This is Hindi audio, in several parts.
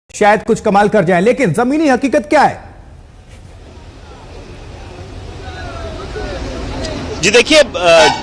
शायद कुछ कमाल कर जाए, लेकिन जमीनी हकीकत क्या है? जी देखिए,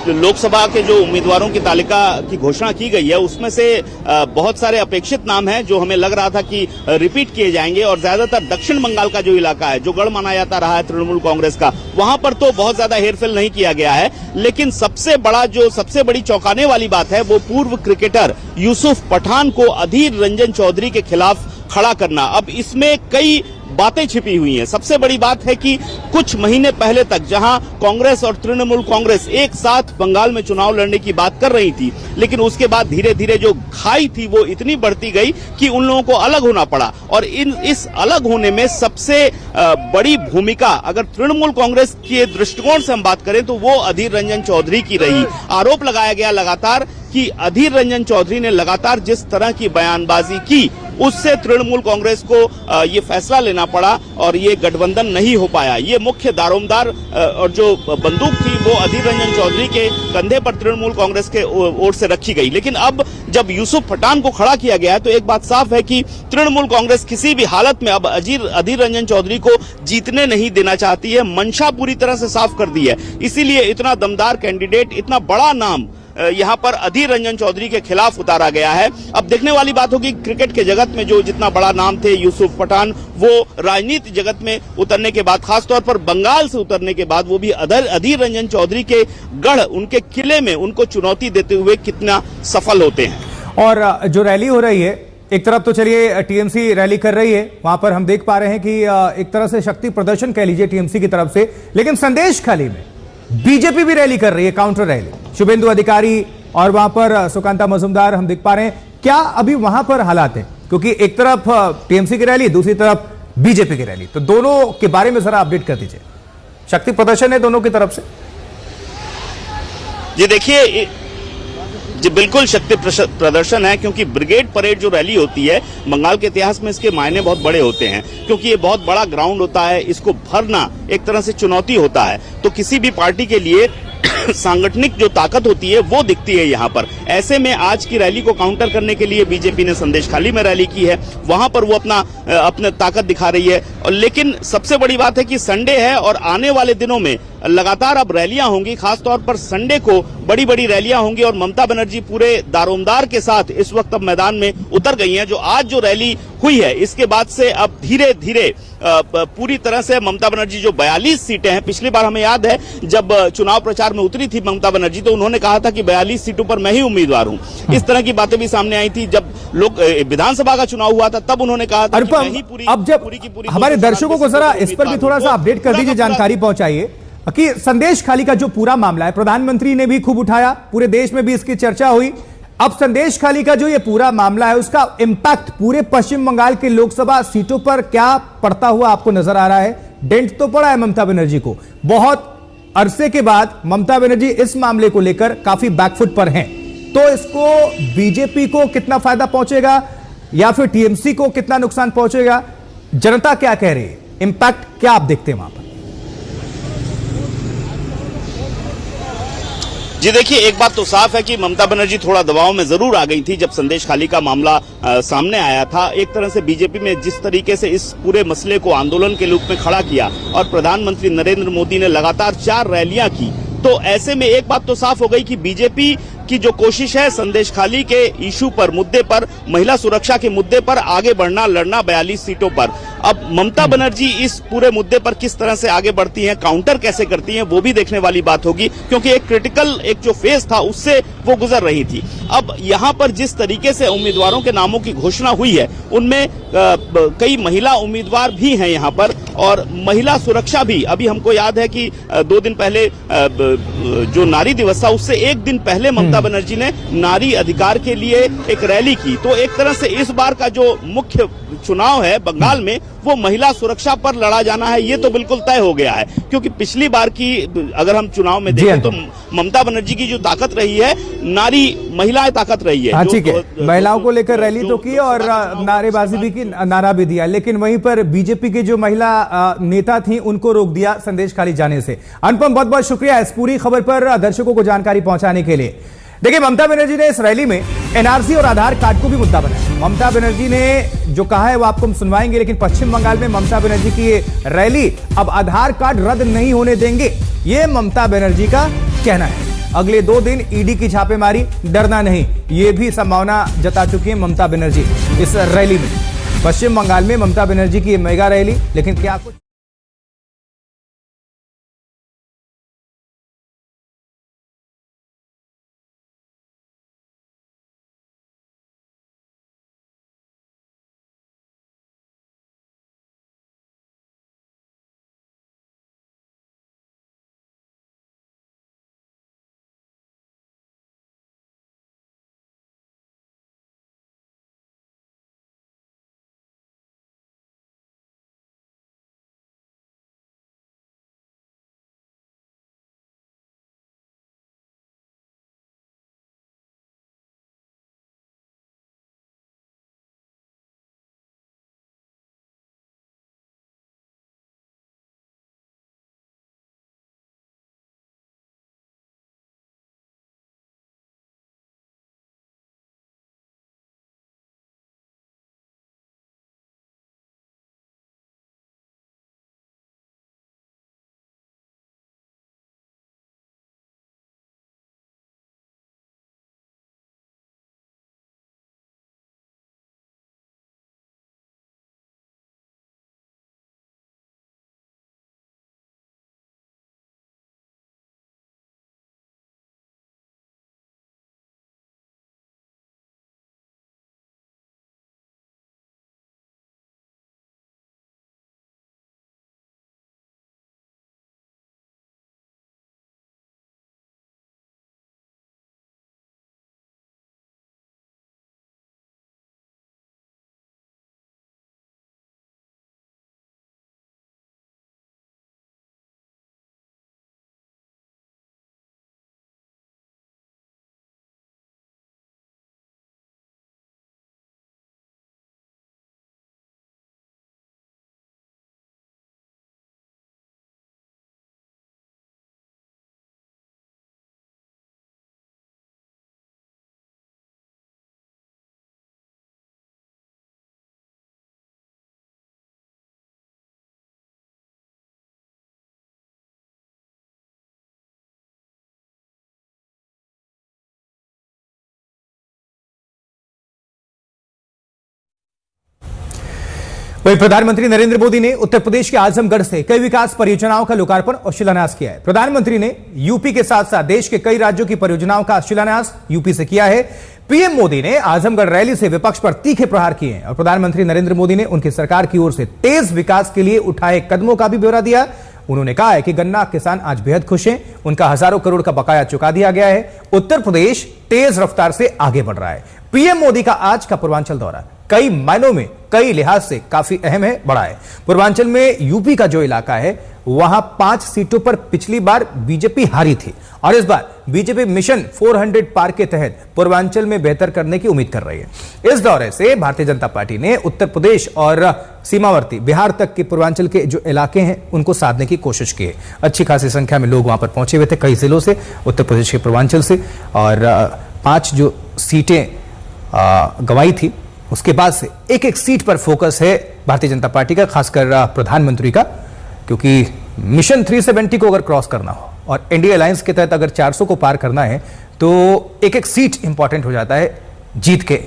लोकसभा के जो उम्मीदवारों की तालिका की घोषणा की गई है उसमें से बहुत सारे अपेक्षित नाम हैं जो हमें लग रहा था कि रिपीट किए जाएंगे, और ज्यादातर दक्षिण बंगाल का जो इलाका है, जो गढ़ माना जाता रहा है तृणमूल कांग्रेस का, वहां पर तो बहुत ज्यादा हेरफेर नहीं किया गया है। लेकिन सबसे बड़ी चौंकाने वाली बात है वो पूर्व क्रिकेटर यूसुफ पठान को अधीर रंजन चौधरी के खिलाफ खड़ा करना। अब इसमें कई बातें छिपी हुई हैं। सबसे बड़ी बात है कि कुछ महीने पहले तक जहां कांग्रेस और तृणमूल कांग्रेस एक साथ बंगाल में चुनाव लड़ने की बात कर रही थी, लेकिन उसके बाद धीरे धीरे जो खाई थी वो इतनी बढ़ती गई कि उन लोगों को अलग होना पड़ा। और इस अलग होने में सबसे बड़ी भूमिका अगर तृणमूल कांग्रेस के दृष्टिकोण से हम बात करें तो वो अधीर रंजन चौधरी की रही। आरोप लगाया गया लगातार कि अधीर रंजन चौधरी ने लगातार जिस तरह की बयानबाजी की उससे तृणमूल कांग्रेस को ये फैसला लेना पड़ा और ये गठबंधन नहीं हो पाया। ये मुख्य दारोमदार और जो बंदूक थी वो अधीर रंजन चौधरी के कंधे पर तृणमूल कांग्रेस के ओर से रखी गई। लेकिन अब जब यूसुफ पठान को खड़ा किया गया है तो एक बात साफ है कि तृणमूल कांग्रेस किसी भी हालत में अब अधीर रंजन चौधरी को जीतने नहीं देना चाहती है। मंशा पूरी तरह से साफ कर दी है, इसीलिए इतना दमदार कैंडिडेट, इतना बड़ा नाम यहां पर अधीर रंजन चौधरी के खिलाफ उतारा गया है। अब देखने वाली बात होगी क्रिकेट के जगत में जो जितना बड़ा नाम थे यूसुफ पठान, वो राजनीति जगत में उतरने के बाद, खासतौर पर बंगाल से उतरने के बाद, वो भी अधीर रंजन चौधरी के गढ़, उनके किले में उनको चुनौती देते हुए कितना सफल होते हैं। और जो रैली हो रही है, एक तरफ तो चलिए टीएमसी रैली कर रही है, वहां पर हम देख पा रहे हैं कि एक तरह से शक्ति प्रदर्शन कह लीजिए टीएमसी की तरफ से, लेकिन संदेशखाली में बीजेपी भी रैली कर रही है, काउंटर रैली। शुभेंदु अधिकारी और वहां पर सुकांता मजुमदार हम देख पा रहे हैं। क्या अभी वहां पर हालात हैं? क्योंकि एक तरफ टीएमसी की रैली, दूसरी तरफ बीजेपी की रैली, तो दोनों के बारे में जरा अपडेट कर दीजिए। शक्ति प्रदर्शन है दोनों की तरफ से। जी देखिए, जी बिल्कुल शक्ति प्रदर्शन है, क्योंकि ब्रिगेड परेड जो रैली होती है बंगाल के इतिहास में इसके मायने बहुत बड़े होते हैं, क्योंकि ये बहुत बड़ा ग्राउंड होता है, इसको भरना एक तरह से चुनौती होता है। तो किसी भी पार्टी के लिए सांगठनिक जो ताकत होती है वो दिखती है यहाँ पर। ऐसे में आज की रैली को काउंटर करने के लिए बीजेपी ने संदेशखाली में रैली की है, वहां पर वो अपना ताकत दिखा रही है। और लेकिन सबसे बड़ी बात है कि संडे है और आने वाले दिनों में लगातार अब रैलियां होंगी, खासतौर पर संडे को बड़ी बड़ी रैलियां होंगी। और ममता बनर्जी पूरे दारोमदार के साथ इस वक्त अब मैदान में उतर गई हैं। जो आज जो रैली हुई है इसके बाद से अब धीरे धीरे पूरी तरह से ममता बनर्जी जो 42 सीटें हैं, पिछली बार हमें याद है जब चुनाव प्रचार में उतरी थी ममता बनर्जी तो उन्होंने कहा था कि 42 सीटों पर मैं ही उम्मीदवार हूं। इस तरह की बातें भी सामने आई थी। जब लोग विधानसभा का चुनाव हुआ था तब उन्होंने कहा था कि मैं ही पूरी हमारे दर्शकों को जरा इस पर भी थोड़ा सा अपडेट कर दीजिए, जानकारी पहुंचाइए कि संदेशखाली का जो पूरा मामला है, प्रधानमंत्री ने भी खूब उठाया, पूरे देश में भी इसकी चर्चा हुई। अब संदेशखाली का जो ये पूरा मामला है उसका इंपैक्ट पूरे पश्चिम बंगाल के लोकसभा सीटों पर क्या पड़ता हुआ आपको नजर आ रहा है? डेंट तो पड़ा है ममता बनर्जी को, बहुत अरसे के बाद ममता बनर्जी इस मामले को लेकर काफी बैकफुट पर हैं, तो इसको बीजेपी को कितना फायदा पहुंचेगा या फिर टीएमसी को कितना नुकसान पहुंचेगा? जनता क्या कह रही है, इंपैक्ट क्या आप देखते हैं वहां पर? जी देखिए, एक बात तो साफ है कि ममता बनर्जी थोड़ा दबाव में जरूर आ गई थी जब संदेशखाली का मामला सामने आया था। एक तरह से बीजेपी में जिस तरीके से इस पूरे मसले को आंदोलन के रूप में खड़ा किया और प्रधानमंत्री नरेंद्र मोदी ने लगातार 4 रैलियां की, तो ऐसे में एक बात तो साफ हो गई कि बीजेपी की जो कोशिश है संदेशखाली के इशू पर, मुद्दे पर, महिला सुरक्षा के मुद्दे पर आगे बढ़ना, लड़ना 42 सीटों पर। अब ममता बनर्जी इस पूरे मुद्दे पर किस तरह से आगे बढ़ती हैं, काउंटर कैसे करती हैं, वो भी देखने वाली बात होगी, क्योंकि एक क्रिटिकल एक जो फेज था उससे वो गुजर रही थी। अब यहाँ पर जिस तरीके से उम्मीदवारों के नामों की घोषणा हुई है उनमें कई महिला उम्मीदवार भी हैं यहाँ पर, और महिला सुरक्षा भी। अभी हमको याद है कि 2 दिन पहले जो नारी दिवस था उससे 1 दिन पहले ममता बनर्जी ने नारी अधिकार के लिए एक रैली की। तो एक तरह से इस बार का जो मुख्य चुनाव है बंगाल में वो महिला सुरक्षा पर लड़ा जाना है, ये तो बिल्कुल तय हो गया है। क्योंकि पिछली बार की अगर हम चुनाव में देखें तो ममता बनर्जी की जो ताकत रही है, महिलाएं ताकत रही है। ठीक है, महिलाओं को लेकर रैली तो की और नारेबाजी भी की, नारा भी दिया, लेकिन वहीं पर बीजेपी की जो महिला नेता थी उनको रोक दिया संदेशखाली जाने से। अनुपम, बहुत बहुत शुक्रिया इस पूरी खबर पर दर्शकों को जानकारी पहुंचाने के लिए। देखिए, ममता बनर्जी ने इस रैली में एनआरसी और आधार कार्ड को भी मुद्दा बनाया। ममता बनर्जी ने जो कहा है वो आपको हम सुनवाएंगे, लेकिन पश्चिम बंगाल में ममता बनर्जी की ये रैली अब आधार कार्ड रद्द नहीं होने देंगे, ये ममता बनर्जी का कहना है। अगले 2 दिन ईडी की छापेमारी, डरना नहीं, ये भी संभावना जता चुकी है ममता बनर्जी इस रैली में। पश्चिम बंगाल में ममता बनर्जी की मेगा रैली, लेकिन क्या कुछ वहीं प्रधानमंत्री नरेंद्र मोदी ने उत्तर प्रदेश के आजमगढ़ से कई विकास परियोजनाओं का लोकार्पण और शिलान्यास किया है। प्रधानमंत्री ने यूपी के साथ साथ देश के कई राज्यों की परियोजनाओं का शिलान्यास यूपी से किया है। पीएम मोदी ने आजमगढ़ रैली से विपक्ष पर तीखे प्रहार किए हैं और प्रधानमंत्री नरेंद्र मोदी ने उनकी सरकार की ओर से तेज विकास के लिए उठाए कदमों का भी ब्यौरा दिया। उन्होंने कहा है कि गन्ना किसान आज बेहद खुश हैं, उनका हजारों करोड़ का बकाया चुका दिया गया है। उत्तर प्रदेश तेज रफ्तार से आगे बढ़ रहा है। पीएम मोदी का आज का पूर्वांचल दौरा कई मायनों में, कई लिहाज से काफी अहम है, बड़ा है। पूर्वांचल में यूपी का जो इलाका है वहां 5 सीटों पर पिछली बार बीजेपी हारी थी और इस बार बीजेपी मिशन 400 पार के तहत पूर्वांचल में बेहतर करने की उम्मीद कर रही है। इस दौरे से भारतीय जनता पार्टी ने उत्तर प्रदेश और सीमावर्ती बिहार तक के पूर्वांचल के जो इलाके हैं उनको साधने की कोशिश की है। अच्छी खासी संख्या में लोग वहां पर पहुंचे हुए थे कई जिलों से, उत्तर प्रदेश के पूर्वांचल से, और 5 जो सीटें गंवाई थी उसके बाद से एक एक सीट पर फोकस है भारतीय जनता पार्टी का, खासकर प्रधानमंत्री का, क्योंकि मिशन 370 को अगर क्रॉस करना हो और एनडीए अलायंस के तहत अगर 400 को पार करना है तो एक एक सीट इंपॉर्टेंट हो जाता है जीत के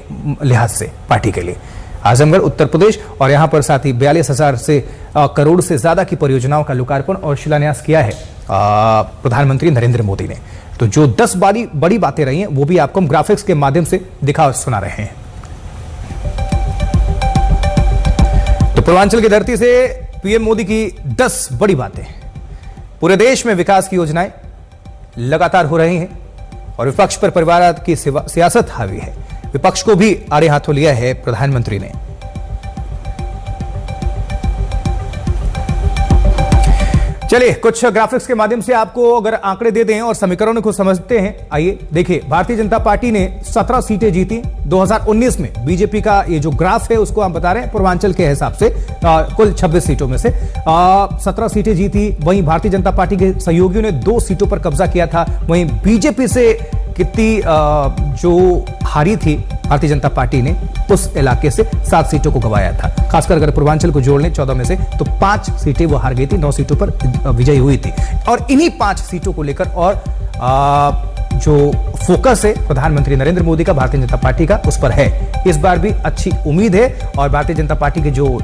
लिहाज से पार्टी के लिए। आजमगढ़ उत्तर प्रदेश और यहां पर साथ ही 42,000 से करोड़ से ज्यादा की परियोजनाओं का लोकार्पण और शिलान्यास किया है प्रधानमंत्री नरेंद्र मोदी ने। तो जो 10 बड़ी बातें रही हैं वो भी आपको हम ग्राफिक्स के माध्यम से दिखा सुना रहे हैं। तो पूर्वांचल की धरती से पीएम मोदी की 10 बड़ी बातें। पूरे देश में विकास की योजनाएं लगातार हो रही हैं और विपक्ष पर परिवारवाद की सियासत हावी है। विपक्ष को भी आड़े हाथों लिया है प्रधानमंत्री ने। चलिए कुछ ग्राफिक्स के माध्यम से आपको अगर आंकड़े दे दें और समीकरणों को समझते हैं। आइए देखिए, भारतीय जनता पार्टी ने 17 सीटें जीती 2019 में। बीजेपी का ये जो ग्राफ है उसको हम बता रहे हैं पूर्वांचल के हिसाब से, कुल 26 सीटों में से 17 सीटें जीती। वहीं भारतीय जनता पार्टी के सहयोगियों ने 2 सीटों पर कब्जा किया था। वहीं बीजेपी से कितनी जो हारी थी भारतीय जनता पार्टी ने उस इलाके से 7 सीटों को गंवाया था। खासकर अगर पूर्वांचल को जोड़ लें 14 में से तो 5 सीटें वो हार गई थी, 9 सीटों पर विजयी हुई थी। और इन्हीं 5 सीटों को लेकर और जो फोकस है प्रधानमंत्री नरेंद्र मोदी का, भारतीय जनता पार्टी का, उस पर है। इस बार भी अच्छी उम्मीद है और भारतीय जनता पार्टी के जो